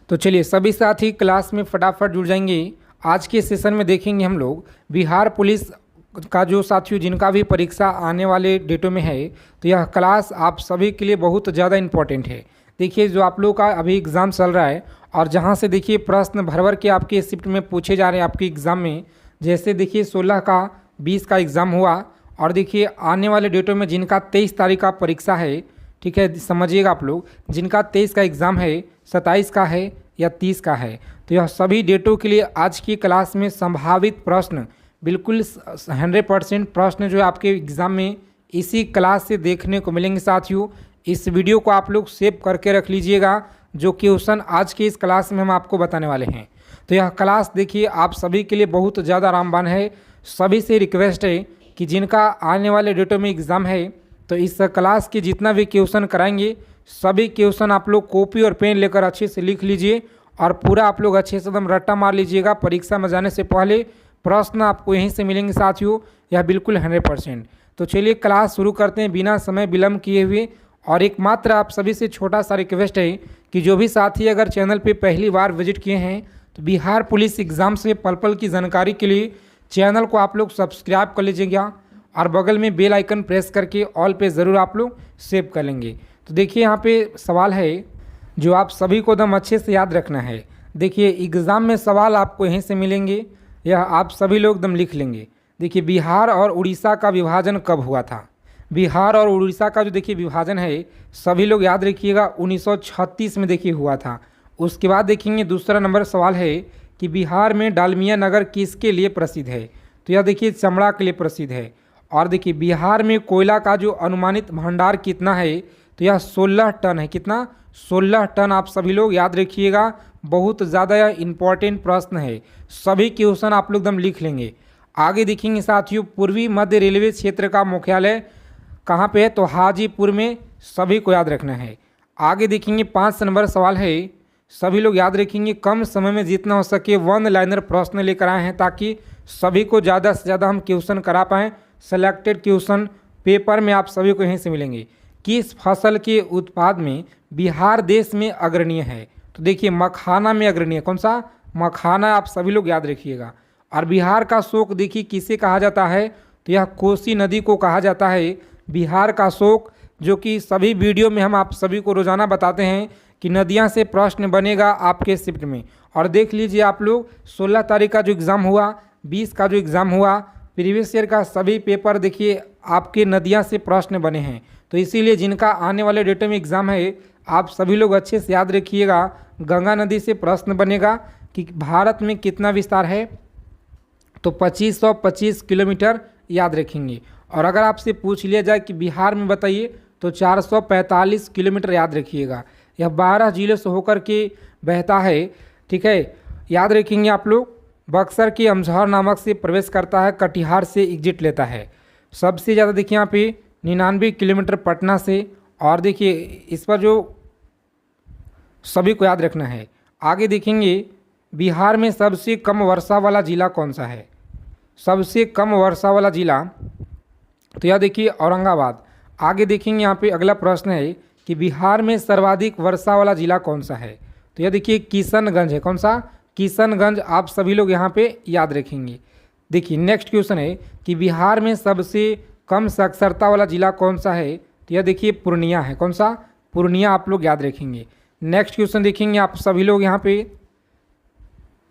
तो चलिए सभी साथी क्लास में फटाफट जुड़ जाएंगे। आज के सेशन में देखेंगे हम लोग बिहार पुलिस का जो साथियों जिनका भी परीक्षा आने वाले डेटों में है, तो यह क्लास आप सभी के लिए बहुत ज़्यादा इम्पोर्टेंट है। देखिए जो आप लोग का अभी एग्ज़ाम चल रहा है और जहाँ से देखिए प्रश्न भर भर के आपके शिफ्ट में पूछे जा रहे हैं आपके एग्ज़ाम में। जैसे देखिए 16 का 20 का एग्ज़ाम हुआ और देखिए आने वाले डेटों में जिनका 23 तारीख का परीक्षा है, ठीक है, समझिएगा आप लोग, जिनका 23 का एग्ज़ाम है, 27 का है या 30 का है, तो यह सभी डेटों के लिए आज की क्लास में संभावित प्रश्न बिल्कुल 100% प्रश्न जो है आपके एग्ज़ाम में इसी क्लास से देखने को मिलेंगे। साथियों इस वीडियो को आप लोग सेव करके रख लीजिएगा, जो क्वेश्चन आज के इस क्लास में हम आपको बताने वाले हैं। तो यह क्लास देखिए आप सभी के लिए बहुत ज़्यादा रामबान है। सभी से रिक्वेस्ट है कि जिनका आने वाले डेटों में एग्ज़ाम है, तो इस क्लास के जितना भी क्वेश्चन कराएंगे सभी क्वेश्चन आप लोग कॉपी और पेन लेकर अच्छे से लिख लीजिए और पूरा आप लोग अच्छे से एकदम रट्टा मार लीजिएगा। परीक्षा में जाने से पहले प्रश्न आपको यहीं से मिलेंगे साथियों, यह बिल्कुल 100%। तो चलिए क्लास शुरू करते हैं बिना समय विलम्ब किए हुए। और एक मात्र आप सभी से छोटा सा रिक्वेस्ट है कि जो भी साथी अगर चैनल पे पहली बार विजिट किए हैं, तो बिहार पुलिस एग्ज़ाम से पल पल की जानकारी के लिए चैनल को आप लोग सब्सक्राइब कर लीजिएगा और बगल में बेल आइकन प्रेस करके ऑल पे ज़रूर आप लोग सेव कर लेंगे। तो देखिए यहाँ पे सवाल है जो आप सभी को एकदम अच्छे से याद रखना है। देखिए एग्ज़ाम में सवाल आपको यहीं से मिलेंगे, यह आप सभी लोग एकदम लिख लेंगे। देखिए बिहार और उड़ीसा का विभाजन कब हुआ था? बिहार और उड़ीसा का जो देखिए विभाजन है सभी लोग याद रखिएगा 1936 में देखिए हुआ था। उसके बाद देखेंगे दूसरा नंबर सवाल है कि बिहार में डालमिया नगर किसके लिए प्रसिद्ध है? तो यह देखिए चमड़ा के लिए प्रसिद्ध है। और देखिए बिहार में कोयला का जो अनुमानित भंडार कितना है? तो यह 16 टन है। कितना? 16 टन। आप सभी लोग याद रखिएगा, बहुत ज़्यादा यह इम्पॉर्टेंट प्रश्न है। सभी क्वेश्चन आप लोग एकदम लिख लेंगे। आगे देखेंगे साथियों पूर्वी मध्य रेलवे क्षेत्र का मुख्यालय कहाँ पे है? तो हाजीपुर में, सभी को याद रखना है। आगे देखेंगे 5 नंबर सवाल है, सभी लोग याद रखेंगे कम समय में जितना हो सके वन लाइनर प्रश्न लेकर आए हैं ताकि सभी को ज़्यादा से ज़्यादा हम क्वेश्चन करा पाएँ। सेलेक्टेड क्वेश्चन पेपर में आप सभी को यहीं से मिलेंगे। किस फसल के उत्पाद में बिहार देश में अग्रणीय है? तो देखिए मखाना में अग्रणीय। कौन सा? मखाना। आप सभी लोग याद रखिएगा। और बिहार का शोक देखिए किसे कहा जाता है? तो यह कोसी नदी को कहा जाता है बिहार का शोक, जो कि सभी वीडियो में हम आप सभी को रोज़ाना बताते हैं कि नदियां से प्रश्न बनेगा आपके शिफ्ट में। और देख लीजिए आप लोग 16 तारीख का जो एग्ज़ाम हुआ, 20 का जो एग्ज़ाम हुआ, प्रीवियस ईयर का सभी पेपर देखिए आपके नदियां से प्रश्न बने हैं। तो इसीलिए जिनका आने वाले डेटों में एग्ज़ाम है आप सभी लोग अच्छे से याद रखिएगा, गंगा नदी से प्रश्न बनेगा कि भारत में कितना विस्तार है? तो 2525 किलोमीटर याद रखेंगे। और अगर आपसे पूछ लिया जाए कि बिहार में बताइए, तो 445 किलोमीटर याद रखिएगा। यह 12 जिलों से होकर के बहता है, ठीक है, याद रखेंगे आप लोग। बक्सर के अमझौर नामक से प्रवेश करता है, कटिहार से एग्जिट लेता है। सबसे ज़्यादा देखिए यहाँ पे 99 किलोमीटर पटना से। और देखिए इस पर जो सभी को याद रखना है। आगे देखेंगे बिहार में सबसे कम वर्षा वाला ज़िला कौन सा है? सबसे कम वर्षा वाला ज़िला, तो यह देखिए औरंगाबाद। आगे देखेंगे यहाँ पे अगला प्रश्न है कि बिहार में सर्वाधिक वर्षा वाला ज़िला कौन सा है? तो यह देखिए किशनगंज है। कौन सा? किशनगंज। आप सभी लोग यहाँ पे याद रखेंगे। देखिए नेक्स्ट क्वेश्चन है कि बिहार में सबसे कम साक्षरता वाला ज़िला कौन सा है? तो यह देखिए पूर्णिया है। कौन सा? पूर्णिया। आप लोग याद रखेंगे। नेक्स्ट क्वेश्चन देखेंगे आप सभी लोग यहाँ पे।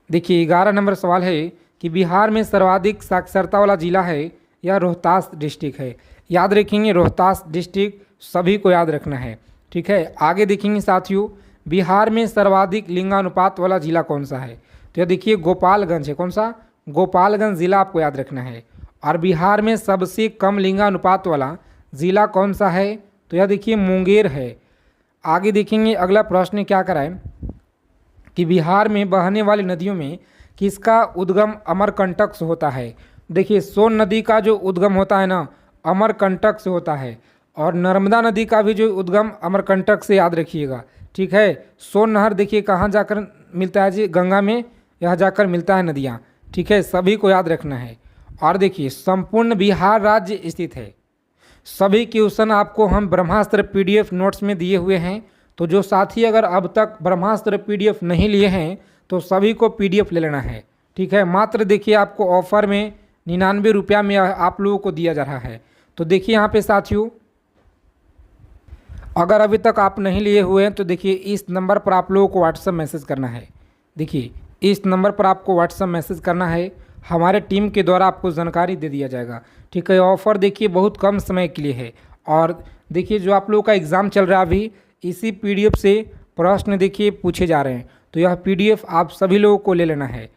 देखिए 11 नंबर सवाल है कि बिहार में सर्वाधिक साक्षरता वाला ज़िला है, यह रोहतास डिस्ट्रिक्ट है। याद रखेंगे रोहतास डिस्ट्रिक्ट, सभी को याद रखना है, ठीक है। आगे देखेंगे साथियों बिहार में सर्वाधिक लिंगानुपात वाला ज़िला कौन सा है? तो यह देखिए गोपालगंज है। कौन सा? गोपालगंज ज़िला आपको याद रखना है। और बिहार में सबसे कम लिंगानुपात वाला ज़िला कौन सा है? तो यह देखिए मुंगेर है। आगे देखेंगे अगला प्रश्न क्या कराएं कि बिहार में बहने वाली नदियों में किसका उद्गम अमरकंटक से होता है? देखिए सोन नदी का जो उद्गम होता है ना, अमरकंटक से होता है। और नर्मदा नदी का भी जो उद्गम अमरकंटक से, याद रखिएगा, ठीक है। सोन नहर देखिए कहाँ जाकर मिलता है जी? गंगा में यह जाकर मिलता है नदियाँ, ठीक है, सभी को याद रखना है। और देखिए संपूर्ण बिहार राज्य स्थित है। सभी क्वेश्चन आपको हम ब्रह्मास्त्र PDF नोट्स में दिए हुए हैं, तो जो साथी अगर अब तक ब्रह्मास्त्र PDF नहीं लिए हैं तो सभी को PDF ले लेना है। ठीक है, मात्र देखिए आपको ऑफर में 99 रुपया में आप लोगों को दिया जा रहा है। तो देखिए यहाँ पे साथियों, अगर अभी तक आप नहीं लिए हुए हैं तो देखिए इस नंबर पर आप लोगों को व्हाट्सएप मैसेज करना है। देखिए इस नंबर पर आपको व्हाट्सएप मैसेज करना है, हमारे टीम के द्वारा आपको जानकारी दे दिया जाएगा। ठीक है, ऑफ़र देखिए बहुत कम समय के लिए है। और देखिए जो आप लोगों का एग्ज़ाम चल रहा है अभी, इसी PDF से प्रश्न देखिए पूछे जा रहे हैं। तो यह PDF आप सभी लोगों को ले लेना है।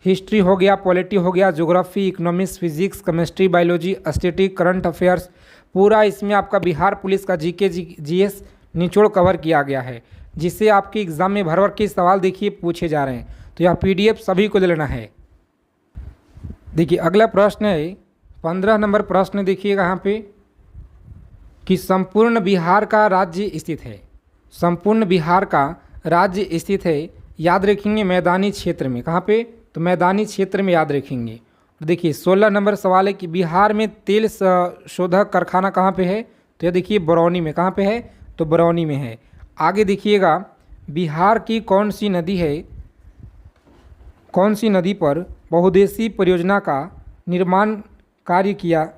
हिस्ट्री हो गया, पॉलिटी हो गया, geography, economics, physics, chemistry, biology, static, current affairs, पूरा इसमें आपका बिहार पुलिस का GK GS निचोड़ कवर किया गया है, जिससे आपके एग्ज़ाम में भर भर के सवाल देखिए पूछे जा रहे हैं। तो यह PDF सभी को ले लेना है। देखिए अगला प्रश्न है 15 नंबर प्रश्न, देखिएगा यहाँ पे कि संपूर्ण बिहार का राज्य स्थित है। संपूर्ण बिहार का राज्य स्थित है, याद रखेंगे मैदानी क्षेत्र में। कहाँ पे? तो मैदानी क्षेत्र में याद रखेंगे। देखिए 16 नंबर सवाल है कि बिहार में तेल शोधक कारखाना कहाँ पे है? तो ये देखिए बरौनी में। कहाँ पे है? तो बरौनी में है। आगे देखिएगा, बिहार की कौन सी नदी है, कौन सी नदी पर बहुउद्देशीय परियोजना का निर्माण कार्य किया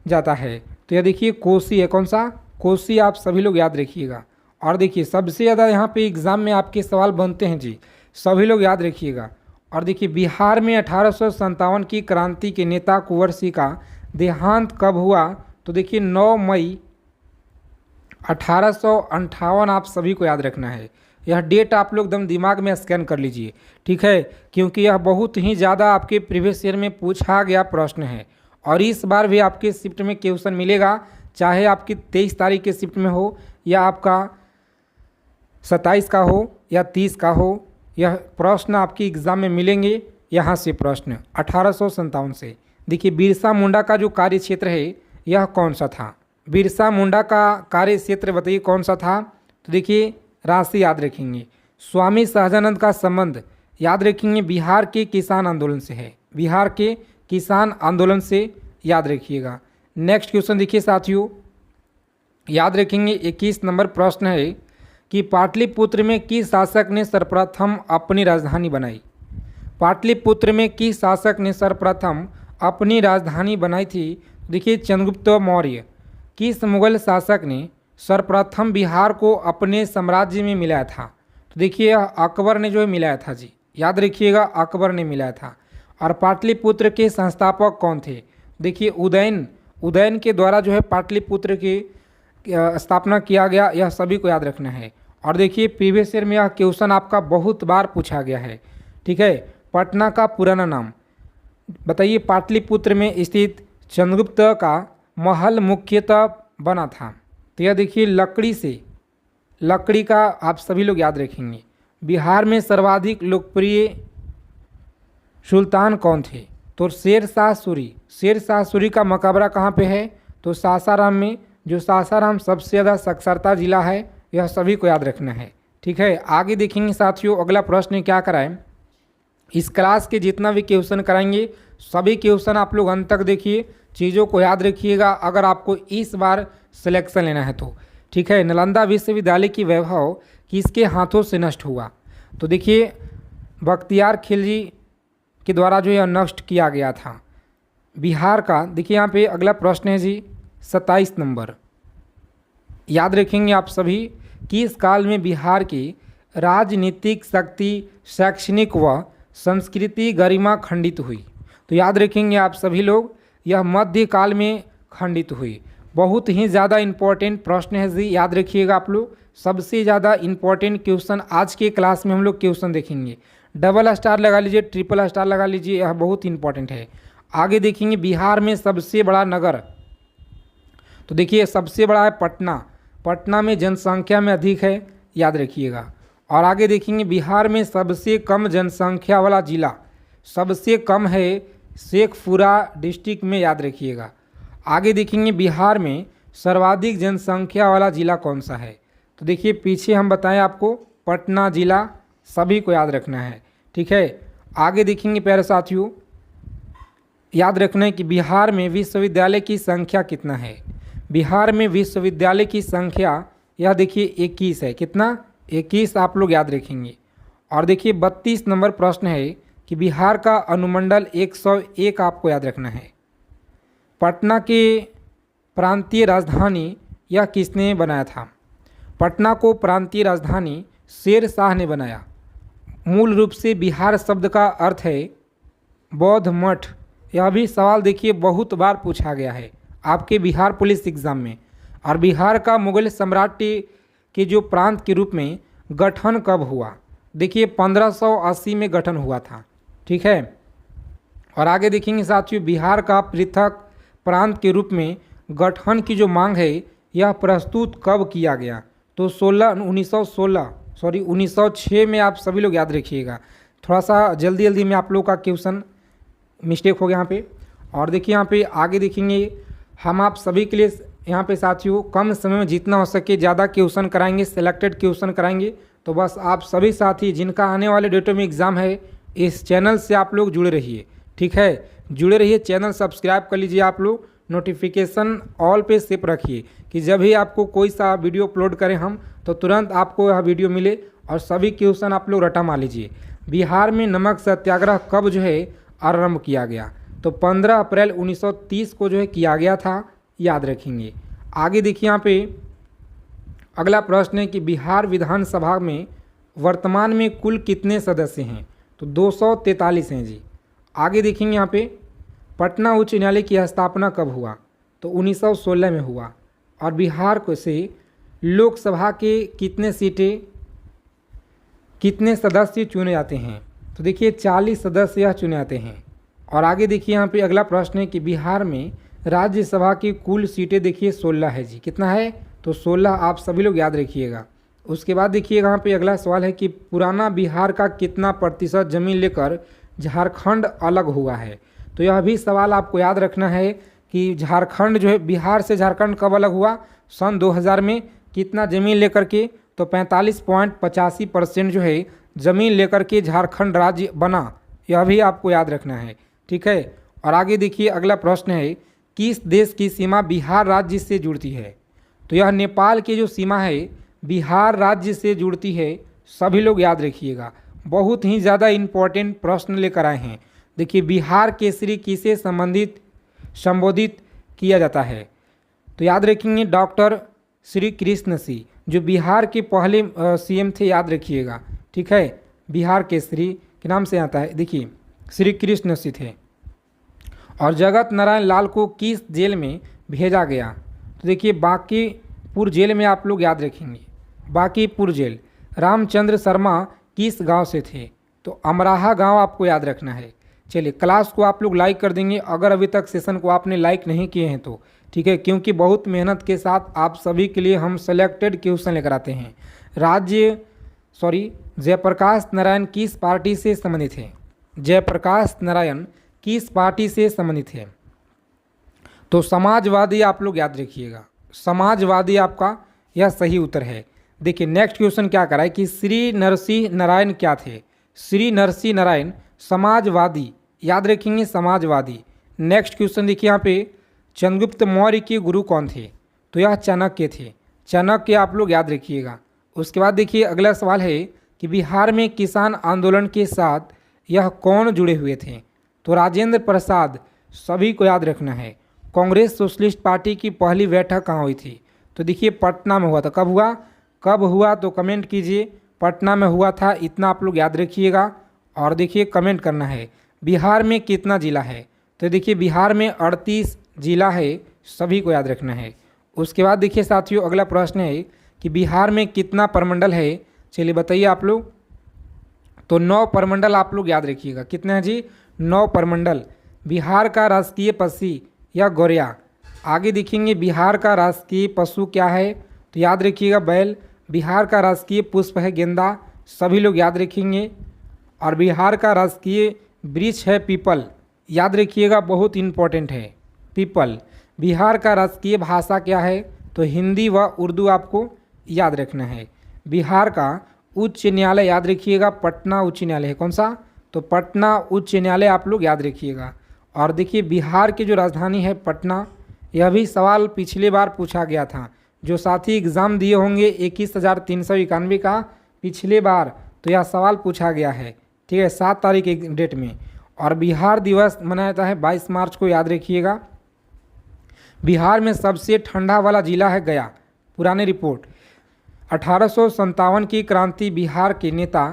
जाता है? तो यह देखिए कोसी है। कौन सा? कोसी। आप सभी लोग याद रखिएगा। और देखिए सबसे ज़्यादा यहाँ पे एग्ज़ाम में आपके सवाल बनते हैं जी, सभी लोग याद रखिएगा। और देखिए बिहार में 1857 की क्रांति के नेता कुंवर सिंह का देहांत कब हुआ? तो देखिए 9 मई 1858। आप सभी को याद रखना है। यह डेट आप लोग एकदम दिमाग में स्कैन कर लीजिए। ठीक है, क्योंकि यह बहुत ही ज़्यादा आपके प्रीवियस ईयर में पूछा गया प्रश्न है। और इस बार भी आपके शिफ्ट में क्वेश्चन मिलेगा, चाहे आपकी 23 तारीख के शिफ्ट में हो या आपका 27 का हो या 30 का हो, यह प्रश्न आपकी एग्ज़ाम में मिलेंगे। यहाँ से प्रश्न 1857 से। देखिए बिरसा मुंडा का जो कार्य क्षेत्र है यह कौन सा था? बिरसा मुंडा का कार्य क्षेत्र बताइए कौन सा था? तो देखिए राशि याद रखेंगे। स्वामी सहजानंद का संबंध याद रखेंगे बिहार के किसान आंदोलन से है। बिहार के किसान आंदोलन से याद रखिएगा। नेक्स्ट क्वेश्चन देखिए साथियों, याद रखेंगे 21 नंबर प्रश्न है कि पाटलिपुत्र में किस शासक ने सर्वप्रथम अपनी राजधानी बनाई? पाटलिपुत्र में किस शासक ने सर्वप्रथम अपनी राजधानी बनाई थी? देखिए चंद्रगुप्त मौर्य। किस मुगल शासक ने सर्वप्रथम बिहार को अपने साम्राज्य में मिलाया था? तो देखिए अकबर ने जो है मिलाया था जी, याद रखिएगा अकबर ने मिलाया था। और पाटलिपुत्र के संस्थापक कौन थे? देखिए उदयन के द्वारा जो है पाटलिपुत्र की स्थापना किया गया, यह सभी को याद रखना है। और देखिए प्रीवियस ईयर में यह क्वेश्चन आपका बहुत बार पूछा गया है। ठीक है, पटना का पुराना नाम बताइए। पाटलिपुत्र में स्थित चंद्रगुप्त का महल मुख्यतः बना था। तो यह देखिए लकड़ी का आप सभी लोग याद रखेंगे। बिहार में सर्वाधिक लोकप्रिय सुल्तान कौन थे? तो शेरशाह सूरी। शेरशाह सूरी का मकबरा कहाँ पे है? तो सासाराम में। जो सासाराम सबसे ज़्यादा साक्षरता जिला है, यह सभी को याद रखना है। ठीक है, आगे देखेंगे साथियों अगला प्रश्न क्या कराएं। इस क्लास के जितना भी क्वेश्चन कराएंगे सभी क्वेश्चन आप लोग अंत तक देखिए, चीज़ों को याद रखिएगा अगर आपको इस बार सिलेक्शन लेना है तो। ठीक है, नालंदा विश्वविद्यालय की वैभव किसके हाथों से नष्ट हुआ? तो देखिए बख्तियार खिलजी के द्वारा जो यह नष्ट किया गया था बिहार का। देखिए यहाँ पे अगला प्रश्न है जी 27 नंबर, याद रखेंगे आप सभी। किस काल में बिहार की राजनीतिक शक्ति, शैक्षणिक व संस्कृति गरिमा खंडित हुई? तो याद रखेंगे आप सभी लोग, यह मध्यकाल में खंडित हुई। बहुत ही ज़्यादा इम्पोर्टेंट प्रश्न है जी, याद रखिएगा आप लोग। सबसे ज़्यादा इम्पोर्टेंट क्वेश्चन आज के क्लास में हम लोग क्वेश्चन देखेंगे। डबल स्टार लगा लीजिए, ट्रिपल स्टार लगा लीजिए, यह बहुत इंपॉर्टेंट है। आगे देखेंगे बिहार में सबसे बड़ा नगर। तो देखिए सबसे बड़ा है पटना। पटना में जनसंख्या में अधिक है, याद रखिएगा। और आगे देखेंगे बिहार में सबसे कम जनसंख्या वाला जिला, सबसे कम है शेखपुरा डिस्ट्रिक्ट में, याद रखिएगा। आगे देखेंगे बिहार में सर्वाधिक जनसंख्या वाला जिला कौन सा है? तो देखिए पीछे हम बताएं आपको, पटना जिला सभी को याद रखना है। ठीक है, आगे देखेंगे प्यारे साथियों, याद रखना है कि बिहार में विश्वविद्यालय की संख्या कितना है? बिहार में विश्वविद्यालय की संख्या यह देखिए 21 है। कितना? 21 आप लोग याद रखेंगे। और देखिए 32 नंबर प्रश्न है कि बिहार का अनुमंडल 101 आपको याद रखना है। पटना के प्रांतीय राजधानी यह किसने बनाया था? पटना को प्रांतीय राजधानी शेर शाह ने बनाया। मूल रूप से बिहार शब्द का अर्थ है बौद्ध मठ। यह भी सवाल देखिए बहुत बार पूछा गया है आपके बिहार पुलिस एग्ज़ाम में। और बिहार का मुगल सम्राट के जो प्रांत के रूप में गठन कब हुआ? देखिए 1580 में गठन हुआ था। ठीक है। और आगे देखेंगे साथियों, बिहार का पृथक प्रांत के रूप में गठन की जो मांग है यह प्रस्तुत कब किया गया? तो 1906 में आप सभी लोग याद रखिएगा। थोड़ा सा जल्दी में आप लोग का क्वेश्चन मिस्टेक हो गया यहाँ पे। और देखिए यहाँ पे आगे देखेंगे, हम आप सभी के लिए यहाँ पे साथियों कम समय में जितना हो सके ज़्यादा क्वेश्चन कराएंगे, सिलेक्टेड क्वेश्चन कराएंगे। तो बस आप सभी साथी जिनका आने वाले डेटों में एग्ज़ाम है, इस चैनल से आप लोग जुड़े रहिए। ठीक है, जुड़े रहिए, चैनल सब्सक्राइब कर लीजिए आप लोग, नोटिफिकेशन ऑल पे सेव रखिए कि जब भी आपको कोई सा वीडियो अपलोड करें हम तो तुरंत आपको यह वीडियो मिले। और सभी क्वेश्चन आप लोग रटा मान लीजिए। बिहार में नमक सत्याग्रह कब जो है आरंभ किया गया? तो 15 अप्रैल 1930 को जो है किया गया था, याद रखेंगे। आगे देखिए यहाँ पे अगला प्रश्न है कि बिहार विधानसभा में वर्तमान में कुल कितने सदस्य हैं? तो 243 हैं जी। आगे देखेंगे यहाँ पे पटना उच्च न्यायालय की स्थापना कब हुआ? तो 1916 में हुआ। और बिहार को से लोकसभा के कितने सदस्य चुने जाते हैं? तो देखिए 40 सदस्य यह चुने जाते हैं। और आगे देखिए यहाँ पे अगला प्रश्न है कि बिहार में राज्यसभा की कुल सीटें देखिए 16 है जी। कितना है? तो 16 आप सभी लोग याद रखिएगा। उसके बाद देखिए यहाँ पे अगला सवाल है कि पुराना बिहार का कितना प्रतिशत जमीन लेकर झारखंड अलग हुआ है? तो यह भी सवाल आपको याद रखना है कि झारखंड जो है, बिहार से झारखंड कब अलग हुआ? सन 2000 में। कितना ज़मीन लेकर के? तो 45.85% जो है ज़मीन लेकर के झारखंड राज्य बना। यह भी आपको याद रखना है। ठीक है। और आगे देखिए अगला प्रश्न है, किस देश की सीमा बिहार राज्य से जुड़ती है? तो यह नेपाल की जो सीमा है बिहार राज्य से जुड़ती है। सभी लोग याद रखिएगा, बहुत ही ज़्यादा इम्पोर्टेंट प्रश्न लेकर आए हैं। देखिए बिहार केसरी किसे संबोधित किया जाता है? तो याद रखेंगे डॉक्टर श्री कृष्ण सिंह, जो बिहार के पहले सीएम थे, याद रखिएगा। ठीक है, बिहार केसरी के नाम से आता है। देखिए श्री कृष्ण सिंह थे। और जगत नारायण लाल को किस जेल में भेजा गया? तो देखिए बांकीपुर जेल में आप लोग याद रखेंगे, बांकीपुर जेल। रामचंद्र शर्मा किस गांव से थे? तो अमराहा गांव आपको याद रखना है। चलिए क्लास को आप लोग लाइक कर देंगे अगर अभी तक सेशन को आपने लाइक नहीं किए हैं तो। ठीक है, क्योंकि बहुत मेहनत के साथ आप सभी के लिए हम सेलेक्टेड क्वेश्चन लेकर आते हैं। जयप्रकाश नारायण किस पार्टी से संबंधित है? जयप्रकाश नारायण किस पार्टी से संबंधित है? तो समाजवादी आप लोग याद रखिएगा, समाजवादी आपका यह सही उत्तर है। देखिए नेक्स्ट क्वेश्चन क्या करा है कि श्री नरसिंह नारायण क्या थे? श्री नरसिंह नारायण समाजवादी, याद रखेंगे समाजवादी। नेक्स्ट क्वेश्चन देखिए यहाँ पे, चंद्रगुप्त मौर्य के गुरु कौन थे? तो यह चाणक्य थे। चाणक्य आप लोग याद रखिएगा। उसके बाद देखिए अगला सवाल है कि बिहार में किसान आंदोलन के साथ यह कौन जुड़े हुए थे? तो राजेंद्र प्रसाद, सभी को याद रखना है। कांग्रेस सोशलिस्ट पार्टी की पहली बैठक कहाँ हुई थी? तो देखिए पटना में हुआ था। कब हुआ तो कमेंट कीजिए। पटना में हुआ था, इतना आप लोग याद रखिएगा। और देखिए कमेंट करना है बिहार में कितना जिला है? तो देखिए बिहार में 38 जिला है, सभी को याद रखना है। उसके बाद देखिए साथियों अगला प्रश्न है कि बिहार में कितना प्रमंडल है? चलिए बताइए आप लोग। तो 9 प्रमंडल आप लोग याद रखिएगा। कितने हैं जी? 9 प्रमंडल। बिहार का राष्ट्रीय पक्षी या गौरैया। आगे देखेंगे बिहार का राष्ट्रीय पशु क्या है? तो याद रखिएगा बैल। बिहार का राष्ट्रीय पुष्प है गेंदा, सभी लोग याद रखेंगे। और बिहार का राष्ट्रीय वृक्ष है पीपल, याद रखिएगा, बहुत इंपॉर्टेंट है पीपल। बिहार का राष्ट्रीय भाषा क्या है? तो हिंदी व उर्दू आपको याद रखना है। बिहार का उच्च न्यायालय याद रखिएगा, पटना उच्च न्यायालय है। कौन सा? तो पटना उच्च न्यायालय आप लोग याद रखिएगा। और देखिए बिहार की जो राजधानी है पटना, यह भी सवाल पिछली बार पूछा गया था। जो साथी एग्ज़ाम दिए होंगे 21,391 का पिछले बार, तो यह सवाल पूछा गया है। ठीक है, 7 तारीख एक डेट में। और बिहार दिवस मनाया जाता है 22 मार्च को, याद रखिएगा। बिहार में सबसे ठंडा वाला जिला है गया। पुरानी रिपोर्ट 1857 की क्रांति बिहार के नेता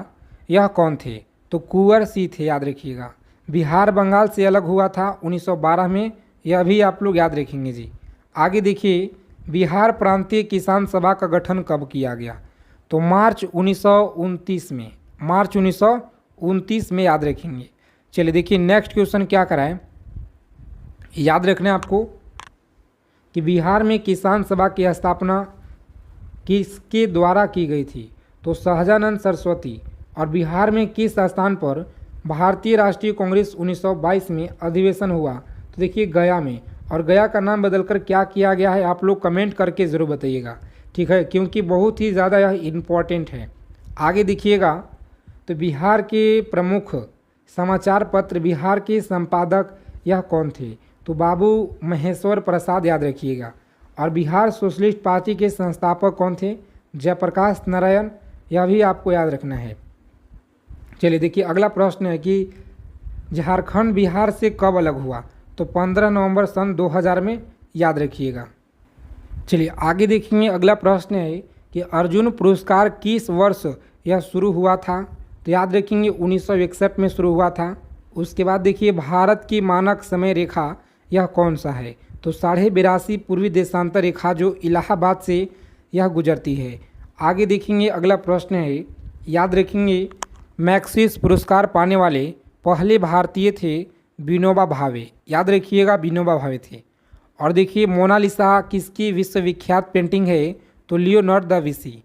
यह कौन थे? तो कुंवर सिंह थे, याद रखिएगा। बिहार बंगाल से अलग हुआ था 1912 में, यह भी आप लोग याद रखेंगे जी। आगे देखिए, बिहार प्रांतीय किसान सभा का गठन कब किया गया? तो मार्च 1929 में, मार्च 1929 में, याद रखेंगे। चलिए देखिए नेक्स्ट क्वेश्चन क्या कराएं, याद रखना है आपको कि बिहार में किसान सभा की स्थापना किसके द्वारा की गई थी? तो सहजानंद सरस्वती। और बिहार में किस स्थान पर भारतीय राष्ट्रीय कांग्रेस 1922 में अधिवेशन हुआ? तो देखिए गया में। और गया का नाम बदलकर क्या किया गया है, आप लोग कमेंट करके ज़रूर बताइएगा, ठीक है, क्योंकि बहुत ही ज़्यादा यह इम्पोर्टेंट है। आगे देखिएगा, तो बिहार के प्रमुख समाचार पत्र बिहार के संपादक यह कौन थे? तो बाबू महेश्वर प्रसाद, याद रखिएगा। और बिहार सोशलिस्ट पार्टी के संस्थापक कौन थे? जयप्रकाश नारायण, यह भी आपको याद रखना है। चलिए देखिए अगला प्रश्न है कि झारखंड बिहार से कब अलग हुआ? तो 15 नवंबर सन 2000 में, याद रखिएगा। चलिए आगे देखेंगे, अगला प्रश्न है कि अर्जुन पुरस्कार किस वर्ष यह शुरू हुआ था? तो याद रखेंगे 1961 में शुरू हुआ था। उसके बाद देखिए भारत की मानक समय रेखा यह कौन सा है? तो 82.5 पूर्वी देशांतर रेखा, जो इलाहाबाद से यह गुजरती है। आगे देखेंगे अगला प्रश्न है, याद रखेंगे मैक्सिस पुरस्कार पाने वाले पहले भारतीय थे विनोबा भावे, याद रखिएगा विनोबा भावे थे। और देखिए मोनालिसा किसकी विश्वविख्यात पेंटिंग है? तो लियोनार्डो दा विंसी।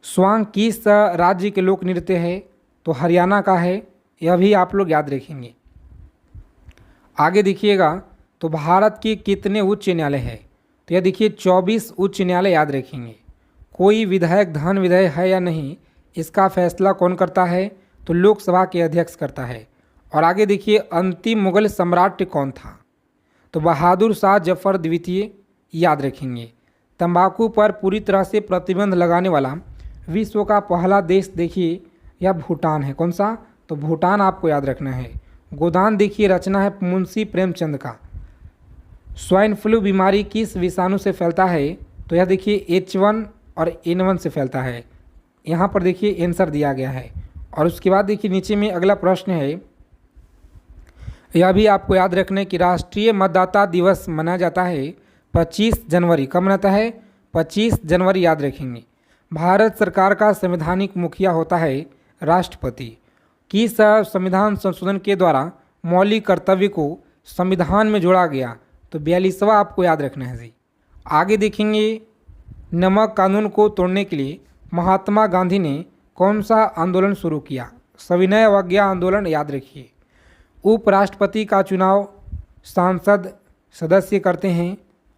स्वांग किस राज्य के लोक नृत्य है? तो हरियाणा का है, यह भी आप लोग याद रखेंगे। आगे देखिएगा, तो भारत के कितने उच्च न्यायालय है? तो यह देखिए 24 उच्च न्यायालय, याद रखेंगे। कोई विधायक धन विधेय है या नहीं, इसका फैसला कौन करता है? तो लोकसभा के अध्यक्ष करता है। और आगे देखिए अंतिम मुगल सम्राट कौन था? तो बहादुर शाह जफर द्वितीय, याद रखेंगे। तंबाकू पर पूरी तरह से प्रतिबंध लगाने वाला विश्व का पहला देश देखिए यह भूटान है। कौन सा? तो भूटान आपको याद रखना है। गोदान देखिए रचना है मुंशी प्रेमचंद का। स्वाइन फ्लू बीमारी किस विषाणु से फैलता है? तो यह देखिए H1 और N1 से फैलता है। यहाँ पर देखिए आंसर दिया गया है। और उसके बाद देखिए नीचे में अगला प्रश्न है, यह भी आपको याद रखना है कि राष्ट्रीय मतदाता दिवस मनाया जाता है 25 जनवरी। कब मनाता है? 25 जनवरी, याद रखेंगे। भारत सरकार का संवैधानिक मुखिया होता है राष्ट्रपति। किस संविधान संशोधन के द्वारा मौलिक कर्तव्य को संविधान में जोड़ा गया? तो 42वां आपको याद रखना है जी। आगे देखेंगे, नमक कानून को तोड़ने के लिए महात्मा गांधी ने कौन सा आंदोलन शुरू किया? सविनय अवज्ञा आंदोलन, याद रखिए। उपराष्ट्रपति का चुनाव सांसद सदस्य करते हैं।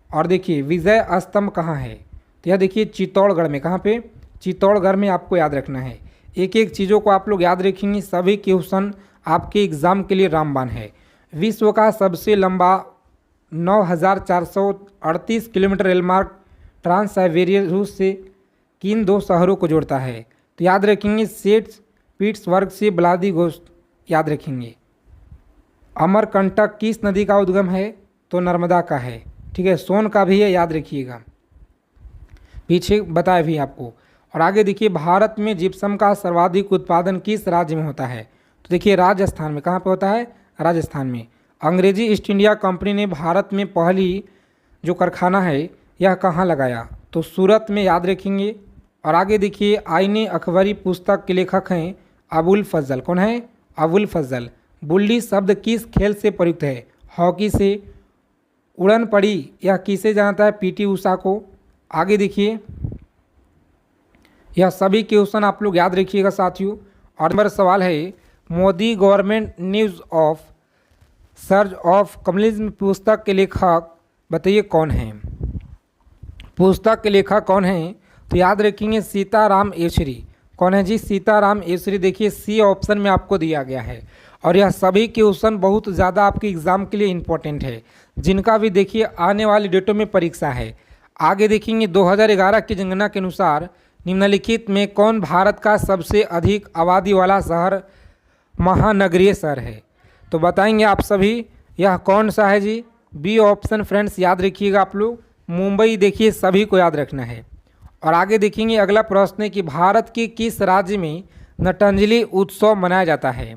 और देखिए विजय स्तंभ कहाँ है? तो यह देखिए चित्तौड़गढ़ में। कहाँ पे? चित्तौड़गढ़ में, आपको याद रखना है। एक एक चीज़ों को आप लोग याद रखेंगे, सभी क्वेश्चन आपके एग्ज़ाम के लिए रामबाण है। विश्व का सबसे लंबा 9,438 किलोमीटर रेलमार्ग ट्रांस साइबेरियन रूस से किन 2 शहरों को जोड़ता है? तो याद रखेंगे सेंट पीटर्सबर्ग से व्लादिवोस्तोक, याद रखेंगे। अमरकंटक किस नदी का उद्गम है? तो नर्मदा का है, ठीक है। सोन का भी है, याद रखिएगा, पीछे बताया भी आपको। और आगे देखिए भारत में जिप्सम का सर्वाधिक उत्पादन किस राज्य में होता है? तो देखिए राजस्थान में। कहाँ पे होता है? राजस्थान में। अंग्रेजी ईस्ट इंडिया कंपनी ने भारत में पहली जो कारखाना है यह कहाँ लगाया? तो सूरत में, याद रखेंगे। और आगे देखिए आईने अखबारी पुस्तक के लेखक हैं अबुल फजल। कौन है? अबुल फजल। बुल्ली शब्द किस खेल से प्रयुक्त है? हॉकी से। उड़न पड़ी यह किसे जानता है? पीटी उषा को। आगे देखिए यह सभी क्वेश्चन आप लोग याद रखिएगा साथियों। और नंबर सवाल है, Modi government news of surge of communism पुस्तक के लेखक बताइए कौन हैं? पुस्तक के लेखक कौन हैं? तो याद रखेंगे सीताराम येचुरी। कौन है जी? सीताराम येचुरी। देखिए सी ऑप्शन में आपको दिया गया है। और यह सभी क्वेश्चन बहुत ज़्यादा आपके एग्ज़ाम के लिए इम्पोर्टेंट है, जिनका भी देखिए आने वाली डेटों में परीक्षा है। आगे देखेंगे 2011 की जनगणना के अनुसार निम्नलिखित में कौन भारत का सबसे अधिक आबादी वाला शहर महानगरीय शहर है। तो बताएंगे आप सभी, यह कौन सा है जी। बी ऑप्शन फ्रेंड्स याद रखिएगा आप लोग, मुंबई देखिए सभी को याद रखना है। और आगे देखेंगे अगला प्रश्न है कि भारत के किस राज्य में नटंजलि उत्सव मनाया जाता है।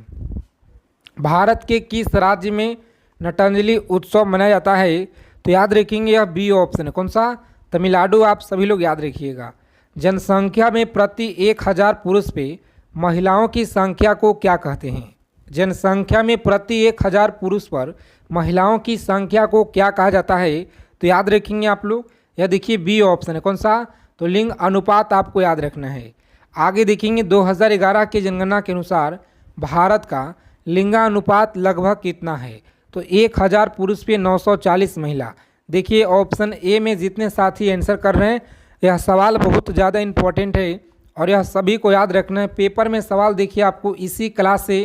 भारत के किस राज्य में नटंजलि उत्सव मनाया जाता है। तो याद रखेंगे यह बी ऑप्शन है, कौन सा, तमिलनाडु। आप सभी लोग याद रखिएगा। जनसंख्या में प्रति 1000 पुरुष पे महिलाओं की संख्या को क्या कहते हैं। जनसंख्या में प्रति 1000 पुरुष पर महिलाओं की संख्या को क्या कहा जाता है। तो याद रखेंगे आप लोग, यह देखिए बी ऑप्शन है, कौन सा, तो लिंग अनुपात आपको याद रखना है। आगे देखेंगे 2011 की जनगणना के अनुसार भारत का लिंगानुपात लगभग कितना है। तो 1000 पुरुष पे 940 महिला। देखिए ऑप्शन ए में जितने साथी आंसर कर रहे हैं, यह सवाल बहुत ज़्यादा इम्पोर्टेंट है और यह सभी को याद रखना है। पेपर में सवाल देखिए आपको इसी क्लास से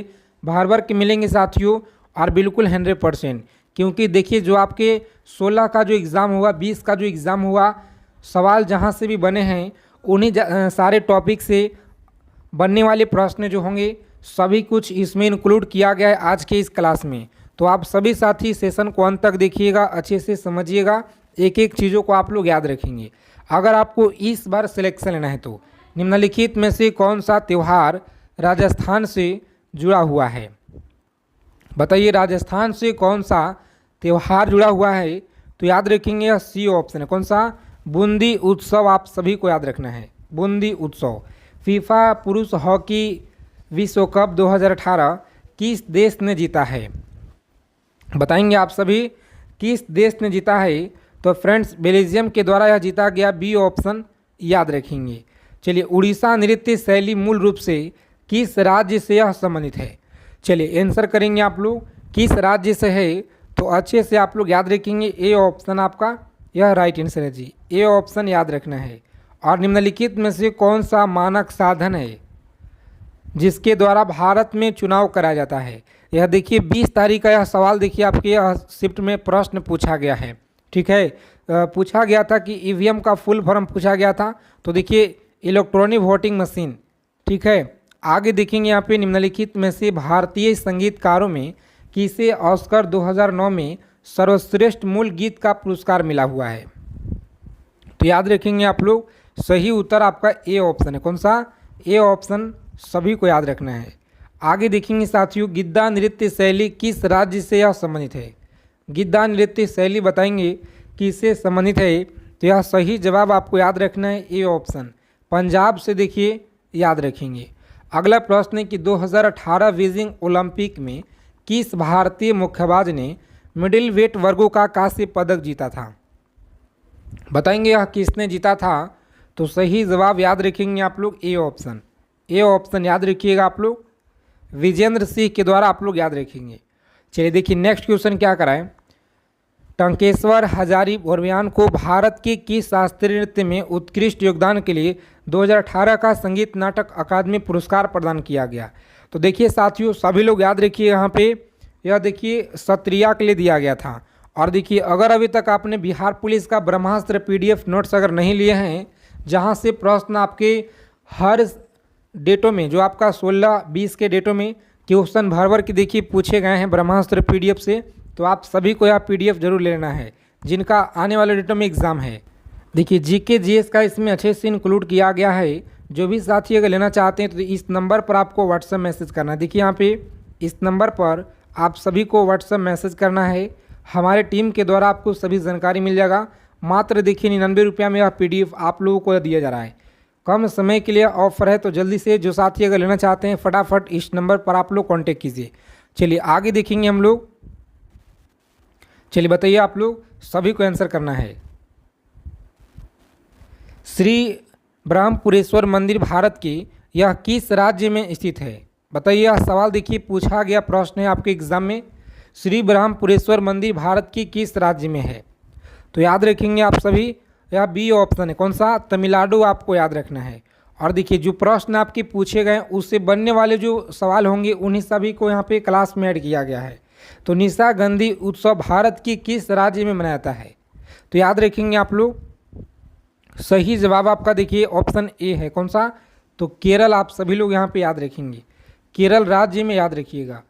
भर भर के मिलेंगे साथियों, और बिल्कुल 100%, क्योंकि देखिए जो आपके 16 का जो एग्ज़ाम हुआ, 20 का जो एग्ज़ाम हुआ, सवाल जहाँ से भी बने हैं उन्हीं सारे टॉपिक से बनने वाले प्रश्न जो होंगे सभी कुछ इसमें इंक्लूड किया गया है आज के इस क्लास में। तो आप सभी साथी सेशन को अंत तक देखिएगा, अच्छे से समझिएगा, एक एक चीज़ों को आप लोग याद रखेंगे। अगर आपको इस बार सिलेक्शन लेना है तो निम्नलिखित में से कौन सा त्यौहार राजस्थान से जुड़ा हुआ है। बताइए राजस्थान से कौन सा त्यौहार जुड़ा हुआ है। तो याद रखेंगे यह सी ऑप्शन है, कौन सा, बूंदी उत्सव। आप सभी को याद रखना है, बूंदी उत्सव। फीफा पुरुष हॉकी विश्व कप 2018 किस देश ने जीता है। बताएंगे आप सभी किस देश ने जीता है। तो फ्रेंड्स बेल्जियम के द्वारा यह जीता गया, बी ऑप्शन याद रखेंगे। चलिए उड़ीसा नृत्य शैली मूल रूप से किस राज्य से यह संबंधित है। चलिए आंसर करेंगे आप लोग, किस राज्य से है। तो अच्छे से आप लोग याद रखेंगे, ए ऑप्शन आपका यह राइट आंसर है जी, ए ऑप्शन याद रखना है। और निम्नलिखित में से कौन सा मानक साधन है जिसके द्वारा भारत में चुनाव कराया जाता है। यह देखिए 20 तारीख का यह सवाल देखिए आपके यह शिफ्ट में प्रश्न पूछा गया है, ठीक है। पूछा गया था कि ईवीएम का फुल फॉर्म पूछा गया था। तो देखिए इलेक्ट्रॉनिक वोटिंग मशीन, ठीक है। आगे देखेंगे यहाँ पे निम्नलिखित में से भारतीय संगीतकारों में किसे ऑस्कर 2009 में सर्वश्रेष्ठ मूल गीत का पुरस्कार मिला हुआ है। तो याद रखेंगे आप लोग, सही उत्तर आपका ए ऑप्शन है, कौन सा, ए ऑप्शन सभी को याद रखना है। आगे देखेंगे साथियों, गिद्दा नृत्य शैली किस राज्य से यह संबंधित है। गिद्दा नृत्य शैली बताएंगे किससे संबंधित है। तो यह सही जवाब आपको याद रखना है, ए ऑप्शन, पंजाब से देखिए याद रखेंगे। अगला प्रश्न है कि 2018 बीजिंग ओलंपिक में किस भारतीय मुक्केबाज ने मिडिल वेट वर्गों का कांस्य पदक जीता था। बताएंगे यह किसने जीता था। तो सही जवाब याद रखेंगे आप लोग, ए ऑप्शन, ए ऑप्शन याद रखिएगा आप लोग, विजेंद्र सिंह के द्वारा आप लोग याद रखेंगे। चलिए देखिए नेक्स्ट क्वेश्चन क्या कराएं। टंकेश्वर हजारी बोरबियान को भारत के किस शास्त्रीय नृत्य में उत्कृष्ट योगदान के लिए 2018 का संगीत नाटक अकादमी पुरस्कार प्रदान किया गया। तो देखिए साथियों सभी लोग याद रखिए, यहाँ पे यह देखिए सत्रिया के लिए दिया गया था। और देखिए अगर अभी तक आपने बिहार पुलिस का ब्रह्मास्त्र PDF नोट्स अगर नहीं लिए हैं, जहाँ से प्रश्न आपके हर डेटों में जो आपका 16-20 के डेटों में क्वेश्चन भर भर के देखिए पूछे गए हैं ब्रह्मास्त्र PDF से, तो आप सभी को यह PDF जरूर लेना है जिनका आने वाले डेटों में एग्ज़ाम है। देखिए GK GS का इसमें अच्छे से इंक्लूड किया गया है। जो भी साथी अगर लेना चाहते हैं तो इस नंबर पर आपको व्हाट्सएप मैसेज करना है। देखिए यहाँ पे इस नंबर पर आप सभी को व्हाट्सएप मैसेज करना है, हमारे टीम के द्वारा आपको सभी जानकारी मिल जाएगा। मात्र देखिए 99 रुपया में यह PDF आप लोगों को दिया जा रहा है। कम समय के लिए ऑफर है, तो जल्दी से जो साथी अगर लेना चाहते हैं फटाफट इस नंबर पर आप लोग कॉन्टेक्ट कीजिए। चलिए आगे देखेंगे हम लोग। चलिए बताइए आप लोग सभी को आंसर करना है। श्री ब्रह्मपुरेश्वर मंदिर भारत के यह किस राज्य में स्थित है। बताइए यह सवाल देखिए पूछा गया प्रश्न है आपके एग्जाम में, श्री ब्रह्मपुरेश्वर मंदिर भारत की किस राज्य में है। तो याद रखेंगे आप सभी, यह बी ऑप्शन है, कौन सा, तमिलनाडु आपको याद रखना है। और देखिए जो प्रश्न आपके पूछे गए उससे बनने वाले जो सवाल होंगे उन्हीं सभी को यहाँ पे क्लास में ऐड किया गया है। तो निशा गांधी उत्सव भारत की किस राज्य में मनाया जाता है। तो याद रखेंगे आप लोग, सही जवाब आपका देखिए ऑप्शन ए है। कौन सा? तो केरल आप सभी लोग यहाँ पे याद रखेंगे। केरल राज्य में याद रखिएगा।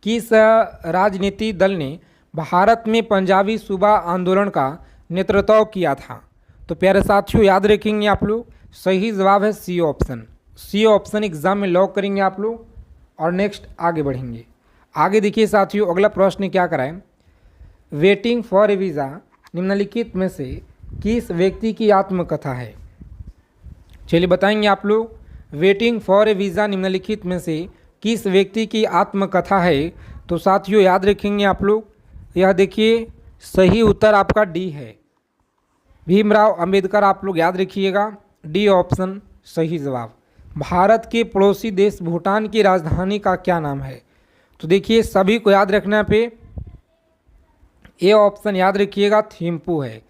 किस राजनीति दल ने भारत में पंजाबी सूबा आंदोलन का नेतृत्व किया था? तो प्यारे साथियों याद रखेंगे आप लोग, सही जवाब है C option. C option exam में लॉक करेंगे आप लोग और नेक्स्ट आगे बढ़ेंगे। आगे देखिए साथियों, अगला प्रश्न क्या कराएं? वेटिंग फॉर ए वीज़ा निम्नलिखित में से किस व्यक्ति की आत्मकथा है? चलिए बताएंगे आप लोग, वेटिंग फॉर ए वीज़ा निम्नलिखित में से किस व्यक्ति की आत्मकथा है? तो साथियों याद रखेंगे आप लोग, यह देखिए सही उत्तर आपका डी है, भीमराव अंबेडकर। आप लोग याद रखिएगा, डी ऑप्शन सही जवाब। भारत के पड़ोसी देश भूटान की राजधानी का क्या नाम है? तो देखिए सभी को याद रखना पे ए ऑप्शन याद रखिएगा, थिम्पू है।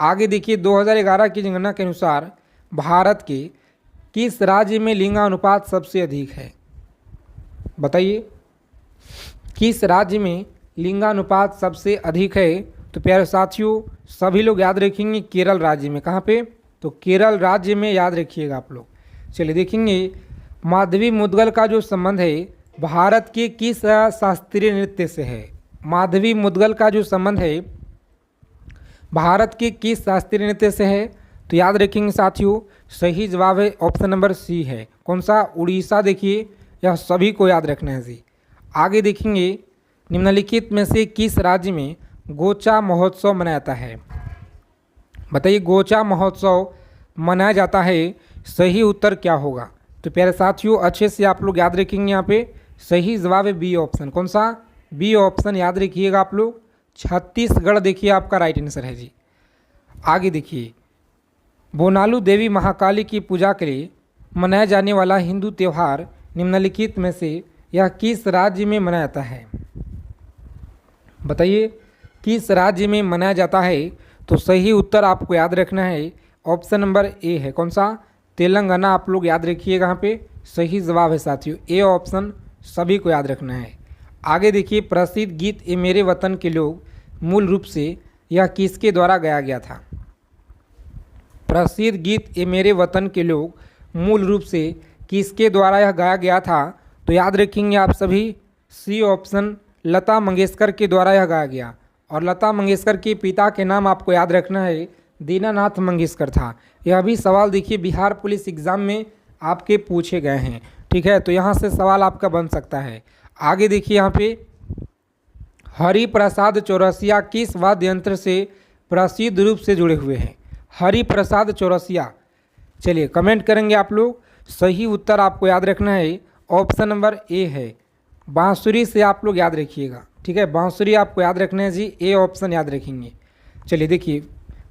आगे देखिए 2011 की जनगणना के अनुसार भारत के किस राज्य में लिंगानुपात सबसे अधिक है? बताइए किस राज्य में लिंगानुपात सबसे अधिक है? तो प्यारे साथियों सभी लोग याद रखेंगे केरल राज्य में। कहाँ पे? तो केरल राज्य में याद रखिएगा आप लोग। चलिए देखेंगे, माधवी मुद्गल का जो संबंध है भारत के किस शास्त्रीय नृत्य से है? माधवी मुद्गल का जो संबंध है भारत के किस शास्त्रीय नृत्य से है? तो याद रखेंगे साथियों, सही जवाब है ऑप्शन नंबर सी है। कौन सा? उड़ीसा। देखिए यह सभी को याद रखना है जी। आगे देखेंगे, निम्नलिखित में से किस राज्य में गोचा महोत्सव मनाया जाता है? बताइए गोचा महोत्सव मनाया जाता है, सही उत्तर क्या होगा? तो प्यारे साथियों अच्छे से आप लोग याद रखेंगे, यहाँ पे सही जवाब है बी ऑप्शन। कौन सा? बी ऑप्शन याद रखिएगा आप लोग, छत्तीसगढ़ देखिए आपका राइट आंसर है जी। आगे देखिए, बोनालू देवी महाकाली की पूजा के लिए मनाया जाने वाला हिंदू त्यौहार निम्नलिखित में से यह किस राज्य में मनाया जाता है? बताइए किस राज्य में मनाया जाता है? तो सही उत्तर आपको याद रखना है, ऑप्शन नंबर ए है। कौन सा? तेलंगाना। आप लोग याद रखिएगा, यहाँ पे सही जवाब है साथियों, ए ऑप्शन सभी को याद रखना है। आगे देखिए, प्रसिद्ध गीत ए मेरे वतन के लोग मूल रूप से यह किसके द्वारा गाया गया था? प्रसिद्ध गीत ए मेरे वतन के लोग मूल रूप से किसके द्वारा यह गाया गया था? तो याद रखेंगे आप सभी, सी ऑप्शन लता मंगेशकर के द्वारा यह गाया गया। और लता मंगेशकर के पिता के नाम आपको याद रखना है, दीनानाथ मंगेशकर था। यह भी सवाल देखिए बिहार पुलिस एग्जाम में आपके पूछे गए हैं, ठीक है, तो यहाँ से सवाल आपका बन सकता है। आगे देखिए, यहाँ पे हरि प्रसाद चौरसिया किस वाद्य यंत्र से प्रसिद्ध रूप से जुड़े हुए हैं? हरि प्रसाद चौरसिया, चलिए कमेंट करेंगे आप लोग। सही उत्तर आपको याद रखना है, ऑप्शन नंबर ए है, बांसुरी से आप लोग याद रखिएगा, ठीक है, बांसुरी आपको याद रखना है जी, ए ऑप्शन याद रखेंगे। चलिए देखिए,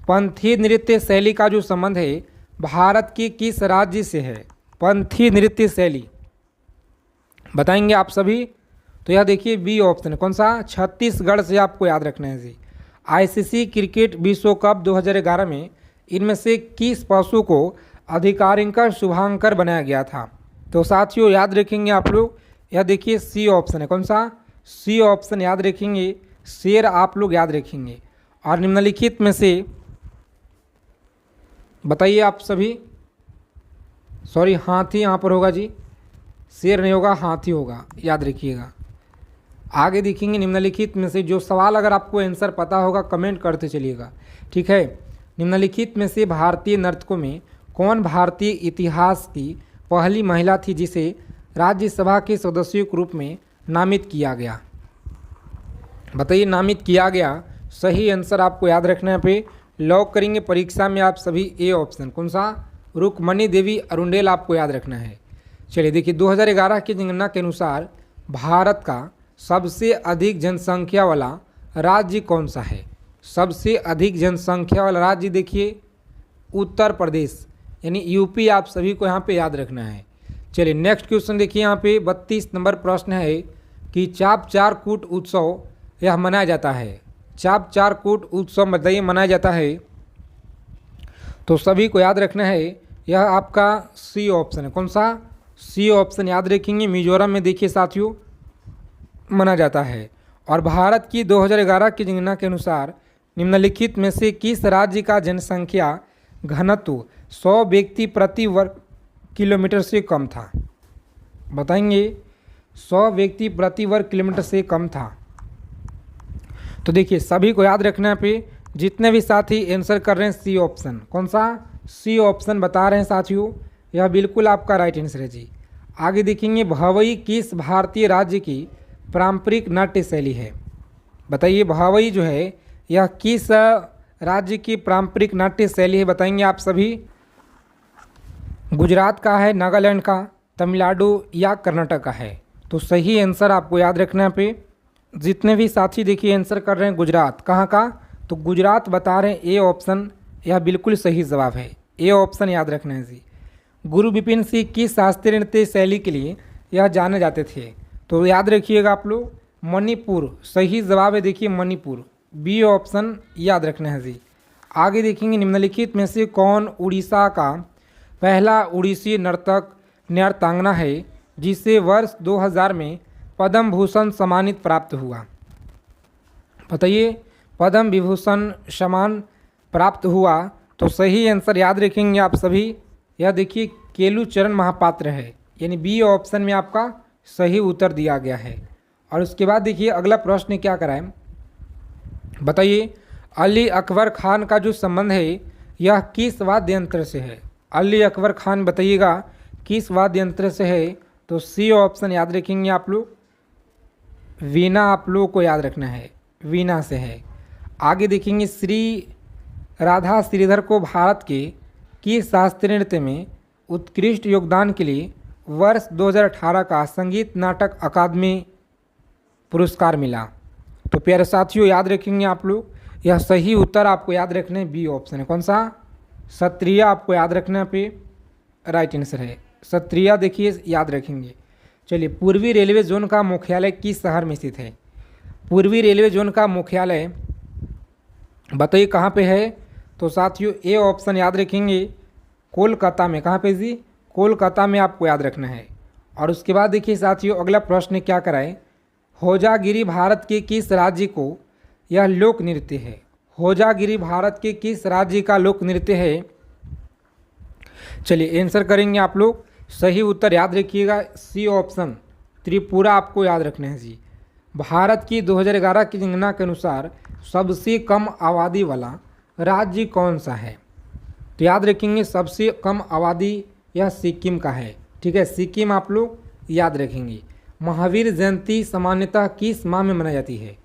पंथी नृत्य शैली का जो संबंध है भारत के किस राज्य से है? पंथी नृत्य शैली बताएंगे आप सभी, तो यह देखिए बी ऑप्शन। कौन सा? छत्तीसगढ़ से आपको याद रखना है जी। आईसीसी क्रिकेट विश्व कप 2011 में इनमें से किस पशु को अधिकारिंकर शुभांकर बनाया गया था? तो साथियों याद रखेंगे आप लोग, यह देखिए सी ऑप्शन है। कौन सा? सी ऑप्शन याद रखेंगे, शेर आप लोग याद रखेंगे। और निम्नलिखित में से बताइए आप सभी, सॉरी हाथी यहाँ पर होगा जी, शेर नहीं होगा, हाथी होगा, याद रखिएगा। आगे देखेंगे, निम्नलिखित में से जो सवाल अगर आपको आंसर पता होगा कमेंट करते चलिएगा, ठीक है। निम्नलिखित में से भारतीय नर्तकों में कौन भारतीय इतिहास की पहली महिला थी जिसे राज्यसभा के सदस्यों के रूप में नामित किया गया? बताइए, नामित किया गया, सही आंसर आपको याद रखना पे लॉक करेंगे परीक्षा में आप सभी, ए ऑप्शन। कौन सा? रुक्मणी देवी अरुंडेल आपको याद रखना है। चलिए देखिए, 2011 की जनगणना के अनुसार भारत का सबसे अधिक जनसंख्या वाला राज्य कौन सा है? सबसे अधिक जनसंख्या वाला राज्य देखिए उत्तर प्रदेश, यानी यूपी, आप सभी को यहाँ पे याद रखना है। चलिए नेक्स्ट क्वेश्चन देखिए, यहाँ पे 32 नंबर प्रश्न है कि चाप चार कूट उत्सव यह मनाया जाता है। चाप चार कूट उत्सव बताइए मनाया जाता है, तो सभी को याद रखना है, यह आपका सी ऑप्शन है। कौन सा? सी ऑप्शन याद रखेंगे, मिजोरम में देखिए साथियों मनाया जाता है। और भारत की 2011 की जनगणना के अनुसार निम्नलिखित में से किस राज्य का जनसंख्या घनत्व 100 व्यक्ति प्रति वर्ग किलोमीटर से कम था। बताएंगे 100 व्यक्ति प्रति वर्ग किलोमीटर से कम था। तो देखिए सभी को याद रखना पे जितने भी साथी आंसर कर रहे हैं सी ऑप्शन, कौन सा सी ऑप्शन बता रहे हैं साथियों, यह बिल्कुल आपका राइट आंसर है जी। आगे देखेंगे भवई किस भारतीय राज्य की पारंपरिक नाट्य शैली है। बताइए भवई जो है यह किस राज्य की पारंपरिक नाट्य शैली है, बताएंगे आप सभी। गुजरात का है, नागालैंड का, तमिलनाडु या कर्नाटक का है। तो सही आंसर आपको याद रखना पे जितने भी साथी देखिए आंसर कर रहे हैं गुजरात, कहाँ का, तो गुजरात बता रहे हैं ए ऑप्शन, यह बिल्कुल सही जवाब है, ए ऑप्शन याद रखना है जी। गुरु विपिन सिंह की शास्त्रीय नृत्य शैली के लिए यह जाने जाते थे, तो याद रखिएगा आप लोग मणिपुर, सही जवाब है देखिए मणिपुर, बी ऑप्शन याद रखना है जी। आगे देखेंगे निम्नलिखित में से कौन उड़ीसा का पहला उड़ीसी नर्तंगना है जिसे वर्ष 2000 में पद्म भूषण सम्मानित प्राप्त हुआ। बताइए पद्म विभूषण सम्मान प्राप्त हुआ, तो सही आंसर याद रखेंगे आप सभी, यह देखिए केलुचरण महापात्र है, यानी बी ऑप्शन में आपका सही उत्तर दिया गया है। और उसके बाद देखिए अगला प्रश्न क्या कराएं, बताइए अली अकबर खान का जो संबंध है यह किस वाद्य यंत्र से है। अली अकबर खान बताइएगा किस वाद्य यंत्र से है, तो सी ऑप्शन याद रखेंगे आप लोग, वीणा आप लोगों को याद रखना है, वीणा से है। आगे देखेंगे श्री राधा श्रीधर को भारत के किस शास्त्रीय नृत्य में उत्कृष्ट योगदान के लिए वर्ष 2018 का संगीत नाटक अकादमी पुरस्कार मिला। तो प्यारे साथियों याद रखेंगे आप लोग, यह सही उत्तर आपको याद रखना है बी ऑप्शन है, कौन सा सत्रिय आपको याद रखना पे राइट आंसर है, सत्रिय देखिए याद रखेंगे। चलिए पूर्वी रेलवे जोन का मुख्यालय किस शहर में स्थित है। पूर्वी रेलवे जोन का मुख्यालय बताइए कहाँ पे है, तो साथियों ए ऑप्शन याद रखेंगे कोलकाता में, कहाँ पे जी, कोलकाता में आपको याद रखना है। और उसके बाद देखिए साथियों अगला प्रश्न क्या कराए, होजागिरी भारत के किस राज्य को यह लोक नृत्य है। होजागिरी भारत के किस राज्य का लोक नृत्य है। चलिए आंसर करेंगे आप लोग, सही उत्तर याद रखिएगा सी ऑप्शन त्रिपुरा आपको याद रखना है जी। भारत की 2011 की जनगणना के अनुसार सबसे कम आबादी वाला राज्य कौन सा है, तो याद रखेंगे सबसे कम आबादी यह सिक्किम का है, ठीक है, सिक्किम आप लोग याद रखेंगे। महावीर जयंती सामान्यतः किस माह में मनाई जाती है।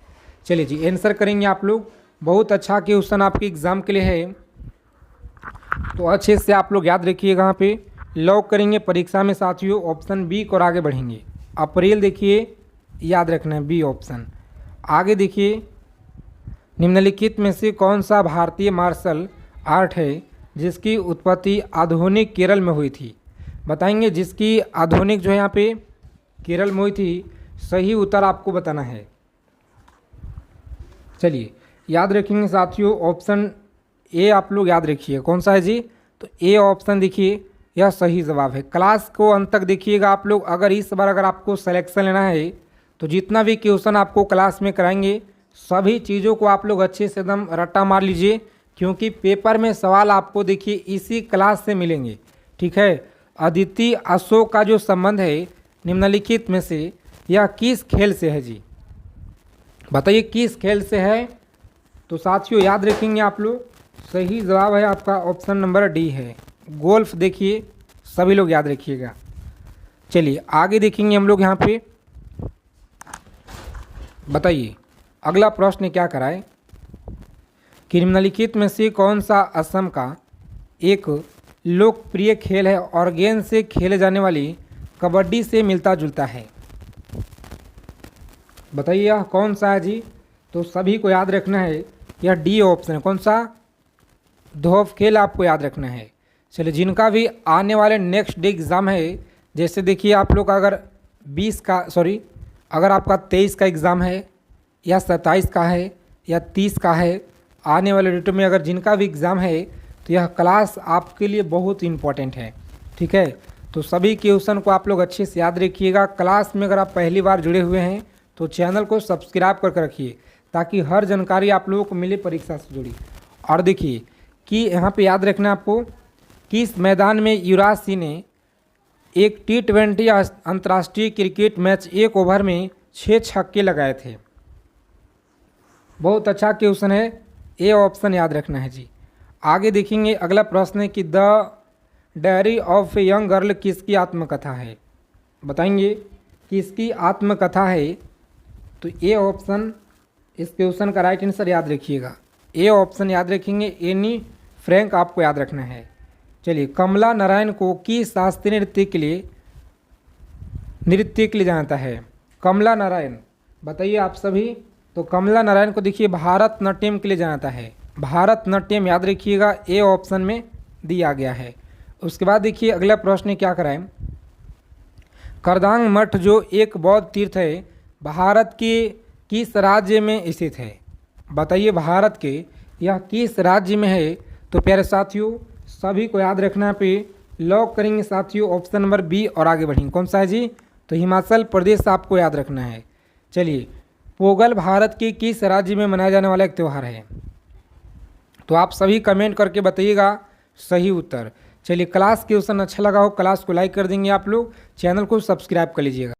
चलिए जी आंसर करेंगे आप लोग, बहुत अच्छा क्वेश्चन आपके एग्जाम के लिए है, तो अच्छे से आप लोग याद रखिएगा। यहाँ पे लॉक करेंगे परीक्षा में साथियों ऑप्शन बी को, और आगे बढ़ेंगे अप्रैल देखिए याद रखना है बी ऑप्शन। आगे देखिए निम्नलिखित में से कौन सा भारतीय मार्शल आर्ट है जिसकी उत्पत्ति आधुनिक केरल में हुई थी। बताएंगे जिसकी आधुनिक जो है यहाँ पे केरल में हुई थी, सही उत्तर आपको बताना है। चलिए याद रखेंगे साथियों ऑप्शन ए आप लोग याद रखिए, कौन सा है जी, तो ए ऑप्शन देखिए यह सही जवाब है। क्लास को अंत तक देखिएगा आप लोग, अगर इस बार अगर आपको सिलेक्शन लेना है तो जितना भी क्वेश्चन आपको क्लास में कराएंगे सभी चीज़ों को आप लोग अच्छे से एकदम रट्टा मार लीजिए, क्योंकि पेपर में सवाल आपको देखिए इसी क्लास से मिलेंगे, ठीक है। अदिति अशोक का जो संबंध है निम्नलिखित में से यह किस खेल से है जी, बताइए किस खेल से है। तो साथियों याद रखेंगे आप लोग, सही जवाब है आपका ऑप्शन नंबर डी है, गोल्फ देखिए सभी लोग याद रखिएगा। चलिए आगे देखेंगे हम लोग यहाँ पे, बताइए अगला प्रश्न क्या कराए कि निम्नलिखित में से कौन सा असम का एक लोकप्रिय खेल है और गेंद से खेले जाने वाली कबड्डी से मिलता जुलता है। बताइए यह कौन सा है जी, तो सभी को याद रखना है, यह डी ऑप्शन है, कौन सा धोफ खेल आपको याद रखना है। चलिए जिनका भी आने वाले नेक्स्ट डे एग्ज़ाम है, जैसे देखिए आप लोग अगर 20 का अगर आपका 23 का एग्ज़ाम है या 27 का है या 30 का है, आने वाले डेटों में अगर जिनका भी एग्ज़ाम है तो यह क्लास आपके लिए बहुत इम्पॉर्टेंट है, ठीक है। तो सभी क्वेश्चन को आप लोग अच्छे से याद रखिएगा। क्लास में अगर आप पहली बार जुड़े हुए हैं तो चैनल को सब्सक्राइब करके रखिए ताकि हर जानकारी आप लोगों को मिले परीक्षा से जुड़ी। और देखिए कि यहाँ पे याद रखना आपको, किस मैदान में युवराज सिंह ने एक T20 अंतर्राष्ट्रीय क्रिकेट मैच 1 ओवर में 6 छक्के लगाए थे। बहुत अच्छा क्वेश्चन है, ए ऑप्शन याद रखना है जी। आगे देखेंगे अगला प्रश्न है कि the diary of a young girl किसकी आत्मकथा है। बताएंगे किसकी आत्मकथा है, तो ए ऑप्शन इस क्वेश्चन का राइट आंसर याद रखिएगा। ए ऑप्शन याद रखेंगे, एनी फ्रैंक आपको याद रखना है। चलिए, कमला नारायण को किस शास्त्रीय नृत्य के लिए जानता है। कमला नारायण बताइए आप सभी। तो कमला नारायण को देखिए भारतनाट्यम के लिए जानता है। भारतनाट्यम याद रखिएगा, ए ऑप्शन में दिया गया है। उसके बाद देखिए अगला प्रश्न क्या कराएं, करदांग मठ जो एक बौद्ध तीर्थ है भारत के किस राज्य में स्थित है। बताइए भारत के यह किस राज्य में है। तो प्यारे साथियों सभी को याद रखना पे लॉक करेंगे साथियों ऑप्शन नंबर बी और आगे बढ़ेंगे। कौन सा है जी, तो हिमाचल प्रदेश आपको याद रखना है। चलिए, पोंगल भारत के किस राज्य में मनाया जाने वाला एक त्यौहार है। तो आप सभी कमेंट करके बताइएगा सही उत्तर। चलिए, क्लास क्वेश्चन अच्छा लगा हो क्लास को लाइक कर देंगे आप लोग, चैनल को सब्सक्राइब कर लीजिएगा।